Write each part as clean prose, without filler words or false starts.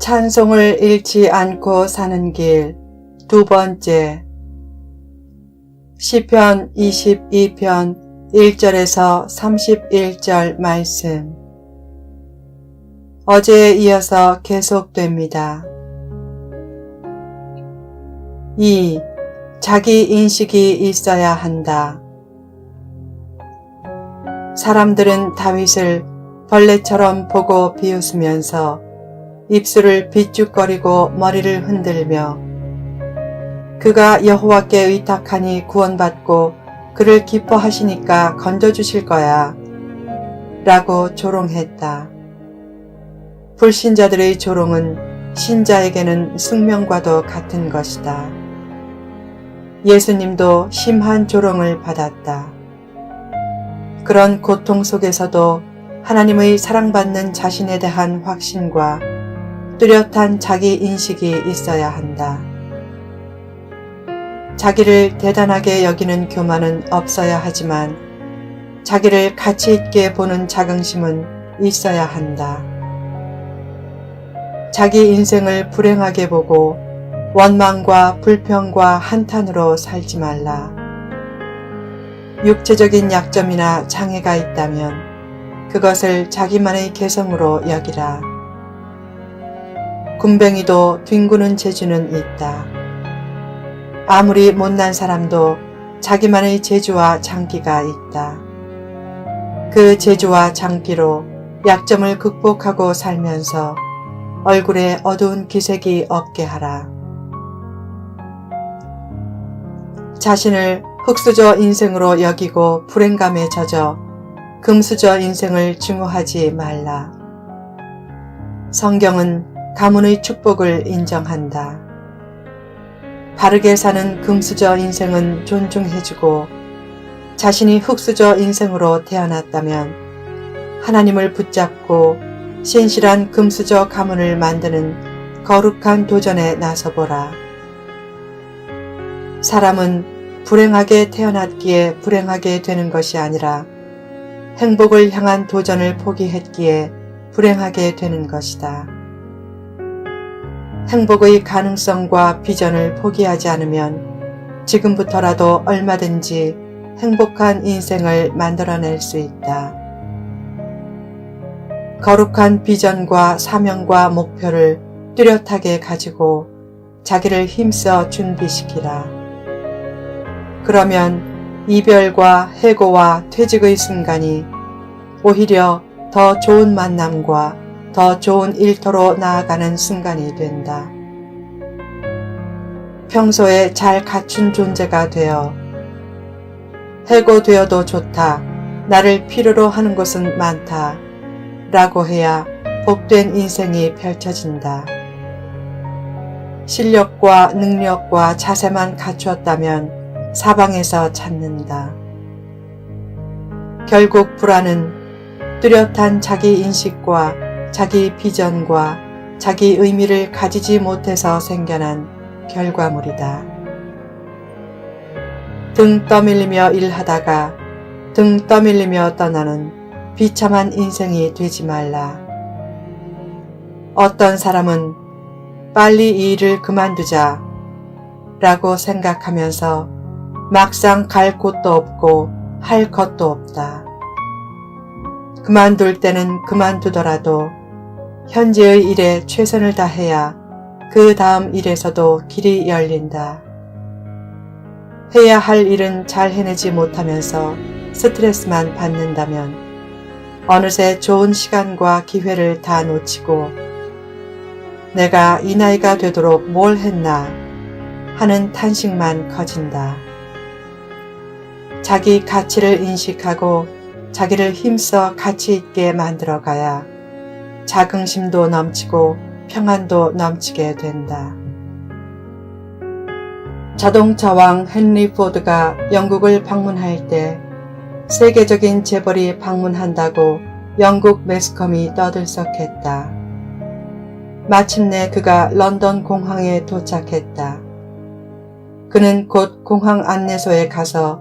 찬송을 잃지 않고 사는 길 두 번째. 시편 22편 1절에서 31절 말씀. 어제에 이어서 계속됩니다. 2. 자기 인식이 있어야 한다. 사람들은 다윗을 벌레처럼 보고 비웃으면서 입술을 비죽거리고 머리를 흔들며 그가 여호와께 의탁하니 구원받고 그를 기뻐하시니까 건져주실 거야 라고 조롱했다. 불신자들의 조롱은 신자에게는 숙명과도 같은 것이다. 예수님도 심한 조롱을 받았다. 그런 고통 속에서도 하나님의 사랑받는 자신에 대한 확신과 뚜렷한 자기 인식이 있어야 한다. 자기를 대단하게 여기는 교만은 없어야 하지만 자기를 가치 있게 보는 자긍심은 있어야 한다. 자기 인생을 불행하게 보고 원망과 불평과 한탄으로 살지 말라. 육체적인 약점이나 장애가 있다면 그것을 자기만의 개성으로 여기라. 군뱅이도 뒹구는 재주는 있다. 아무리 못난 사람도 자기만의 재주와 장기가 있다. 그 재주와 장기로 약점을 극복하고 살면서 얼굴에 어두운 기색이 없게 하라. 자신을 흙수저 인생으로 여기고 불행감에 젖어 금수저 인생을 증오하지 말라. 성경은 가문의 축복을 인정한다. 바르게 사는 금수저 인생은 존중해주고 자신이 흙수저 인생으로 태어났다면 하나님을 붙잡고 신실한 금수저 가문을 만드는 거룩한 도전에 나서보라. 사람은 불행하게 태어났기에 불행하게 되는 것이 아니라 행복을 향한 도전을 포기했기에 불행하게 되는 것이다. 행복의 가능성과 비전을 포기하지 않으면 지금부터라도 얼마든지 행복한 인생을 만들어낼 수 있다. 거룩한 비전과 사명과 목표를 뚜렷하게 가지고 자기를 힘써 준비시키라. 그러면 이별과 해고와 퇴직의 순간이 오히려 더 좋은 만남과 더 좋은 일터로 나아가는 순간이 된다. 평소에 잘 갖춘 존재가 되어 해고되어도 좋다, 나를 필요로 하는 것은 많다 라고 해야 복된 인생이 펼쳐진다. 실력과 능력과 자세만 갖추었다면 사방에서 찾는다. 결국 불안은 뚜렷한 자기 인식과 자기 비전과 자기 의미를 가지지 못해서 생겨난 결과물이다. 등 떠밀리며 일하다가 등 떠밀리며 떠나는 비참한 인생이 되지 말라. 어떤 사람은 빨리 이 일을 그만두자 라고 생각하면서 막상 갈 곳도 없고 할 것도 없다. 그만둘 때는 그만두더라도 현재의 일에 최선을 다해야 그 다음 일에서도 길이 열린다. 해야 할 일은 잘 해내지 못하면서 스트레스만 받는다면 어느새 좋은 시간과 기회를 다 놓치고 내가 이 나이가 되도록 뭘 했나 하는 탄식만 커진다. 자기 가치를 인식하고 자기를 힘써 가치 있게 만들어가야 자긍심도 넘치고 평안도 넘치게 된다. 자동차왕 헨리 포드가 영국을 방문할 때 세계적인 재벌이 방문한다고 영국 매스컴이 떠들썩했다. 마침내 그가 런던 공항에 도착했다. 그는 곧 공항 안내소에 가서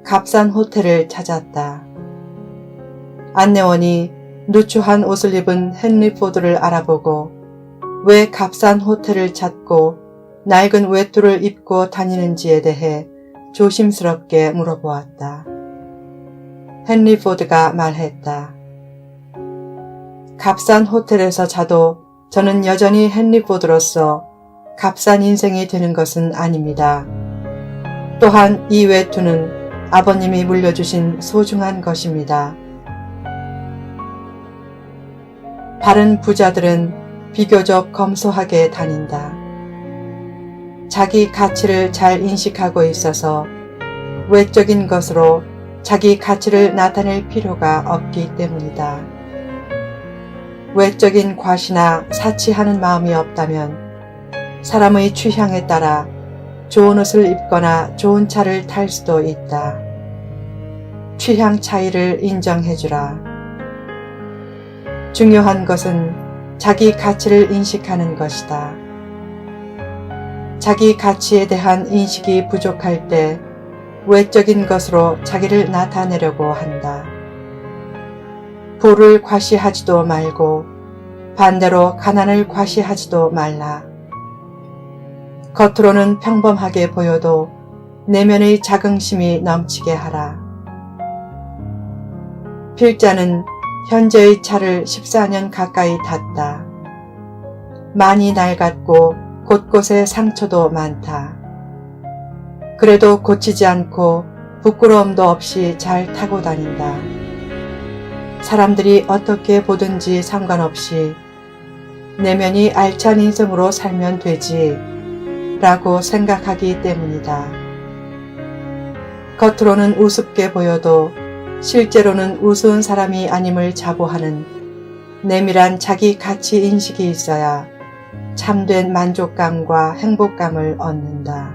값싼 호텔을 찾았다. 안내원이 누추한 옷을 입은 헨리 포드를 알아보고 왜 값싼 호텔을 찾고 낡은 외투를 입고 다니는지에 대해 조심스럽게 물어보았다. 헨리 포드가 말했다. 값싼 호텔에서 자도 저는 여전히 헨리 포드로서 값싼 인생이 되는 것은 아닙니다. 또한 이 외투는 아버님이 물려주신 소중한 것입니다. 바른 부자들은 비교적 검소하게 다닌다. 자기 가치를 잘 인식하고 있어서 외적인 것으로 자기 가치를 나타낼 필요가 없기 때문이다. 외적인 과시나 사치하는 마음이 없다면 사람의 취향에 따라 좋은 옷을 입거나 좋은 차를 탈 수도 있다. 취향 차이를 인정해주라. 중요한 것은 자기 가치를 인식하는 것이다. 자기 가치에 대한 인식이 부족할 때 외적인 것으로 자기를 나타내려고 한다. 부를 과시하지도 말고 반대로 가난을 과시하지도 말라. 겉으로는 평범하게 보여도 내면의 자긍심이 넘치게 하라. 필자는 현재의 차를 14년 가까이 탔다. 많이 낡았고 곳곳에 상처도 많다. 그래도 고치지 않고 부끄러움도 없이 잘 타고 다닌다. 사람들이 어떻게 보든지 상관없이 내면이 알찬 인생으로 살면 되지 라고 생각하기 때문이다. 겉으로는 우습게 보여도 실제로는 우스운 사람이 아님을 자부하는 내밀한 자기 가치 인식이 있어야 참된 만족감과 행복감을 얻는다.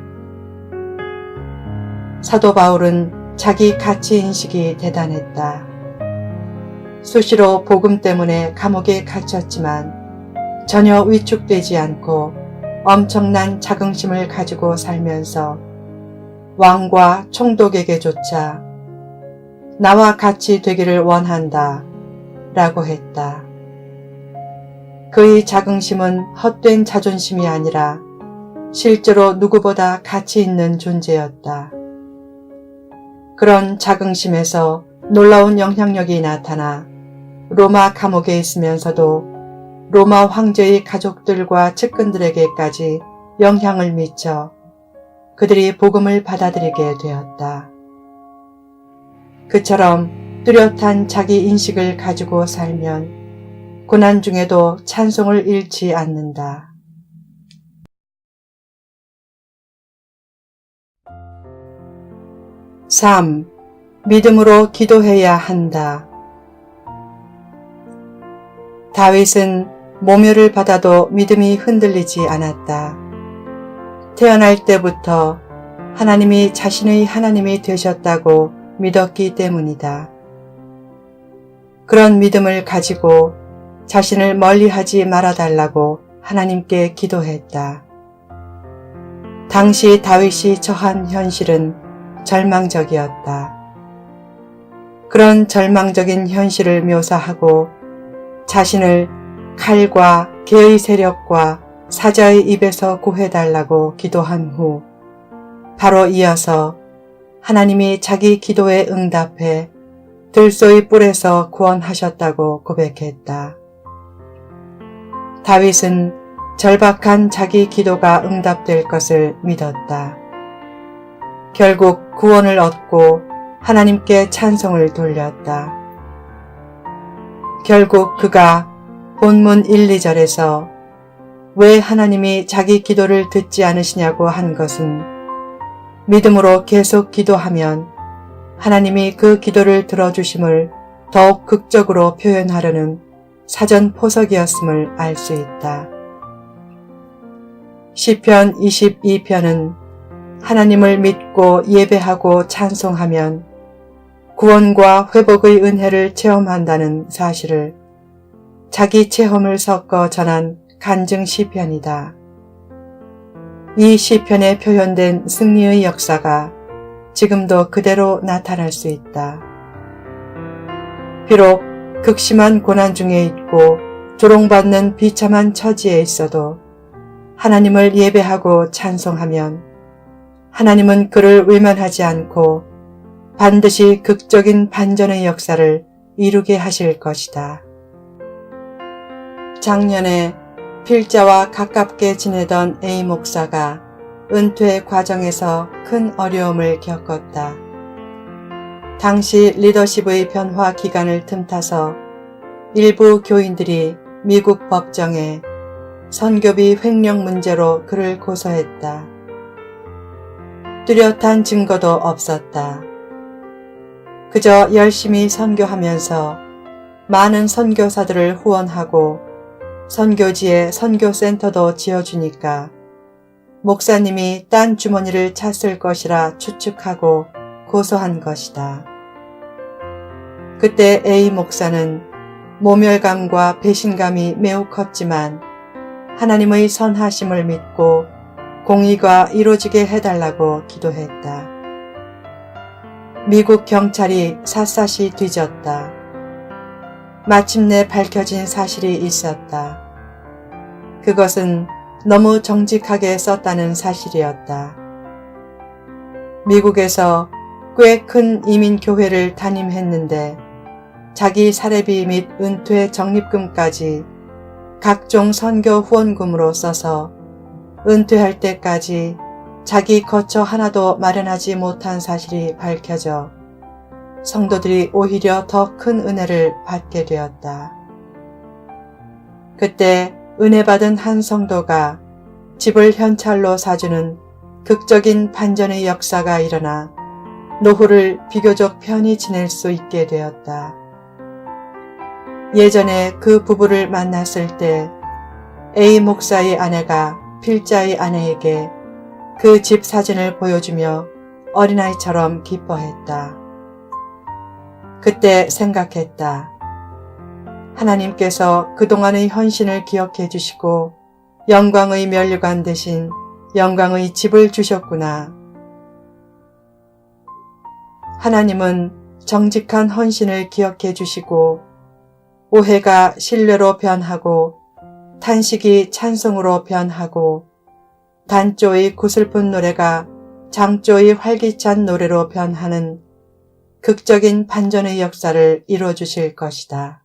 사도 바울은 자기 가치 인식이 대단했다. 수시로 복음 때문에 감옥에 갇혔지만 전혀 위축되지 않고 엄청난 자긍심을 가지고 살면서 왕과 총독에게조차 나와 같이 되기를 원한다 라고 했다. 그의 자긍심은 헛된 자존심이 아니라 실제로 누구보다 가치 있는 존재였다. 그런 자긍심에서 놀라운 영향력이 나타나 로마 감옥에 있으면서도 로마 황제의 가족들과 측근들에게까지 영향을 미쳐 그들이 복음을 받아들이게 되었다. 그처럼 뚜렷한 자기 인식을 가지고 살면 고난 중에도 찬송을 잃지 않는다. (3) 믿음으로 기도해야 한다. 다윗은 모멸을 받아도 믿음이 흔들리지 않았다. 태어날 때부터 하나님이 자신의 하나님이 되셨다고 믿었기 때문이다. 그런 믿음을 가지고 자신을 멀리하지 말아달라고 하나님께 기도했다. 당시 다윗이 처한 현실은 절망적이었다. 그런 절망적인 현실을 묘사하고 자신을 칼과 개의 세력과 사자의 입에서 구해달라고 기도한 후 바로 이어서 하나님이 자기 기도에 응답해 들소의 뿔에서 구원하셨다고 고백했다. 다윗은 절박한 자기 기도가 응답될 것을 믿었다. 결국 구원을 얻고 하나님께 찬송을 돌렸다. 결국 그가 본문 1, 2절에서 왜 하나님이 자기 기도를 듣지 않으시냐고 한 것은 믿음으로 계속 기도하면 하나님이 그 기도를 들어주심을 더욱 극적으로 표현하려는 사전 포석이었음을 알 수 있다. 시편 22편은 하나님을 믿고 예배하고 찬송하면 구원과 회복의 은혜를 체험한다는 사실을 자기 체험을 섞어 전한 간증 시편이다. 이 시편에 표현된 승리의 역사가 지금도 그대로 나타날 수 있다. 비록 극심한 고난 중에 있고 조롱받는 비참한 처지에 있어도 하나님을 예배하고 찬송하면 하나님은 그를 외면하지 않고 반드시 극적인 반전의 역사를 이루게 하실 것이다. 작년에 필자와 가깝게 지내던 A 목사가 은퇴 과정에서 큰 어려움을 겪었다. 당시 리더십의 변화 기간을 틈타서 일부 교인들이 미국 법정에 선교비 횡령 문제로 그를 고소했다. 뚜렷한 증거도 없었다. 그저 열심히 선교하면서 많은 선교사들을 후원하고 선교지에 선교센터도 지어주니까 목사님이 딴 주머니를 찼을 것이라 추측하고 고소한 것이다. 그때 A 목사는 모멸감과 배신감이 매우 컸지만 하나님의 선하심을 믿고 공의가 이루어지게 해달라고 기도했다. 미국 경찰이 샅샅이 뒤졌다. 마침내 밝혀진 사실이 있었다. 그것은 너무 정직하게 썼다는 사실이었다. 미국에서 꽤 큰 이민교회를 담임했는데 자기 사례비 및 은퇴 적립금까지 각종 선교 후원금으로 써서 은퇴할 때까지 자기 거처 하나도 마련하지 못한 사실이 밝혀져 성도들이 오히려 더 큰 은혜를 받게 되었다. 그때 은혜 받은 한 성도가 집을 현찰로 사주는 극적인 반전의 역사가 일어나 노후를 비교적 편히 지낼 수 있게 되었다. 예전에 그 부부를 만났을 때 A 목사의 아내가 필자의 아내에게 그 집 사진을 보여주며 어린아이처럼 기뻐했다. 그때 생각했다. 하나님께서 그동안의 헌신을 기억해 주시고 영광의 면류관 대신 영광의 집을 주셨구나. 하나님은 정직한 헌신을 기억해 주시고 오해가 신뢰로 변하고 탄식이 찬송으로 변하고 단조의 구슬픈 노래가 장조의 활기찬 노래로 변하는 극적인 반전의 역사를 이루어 주실 것이다.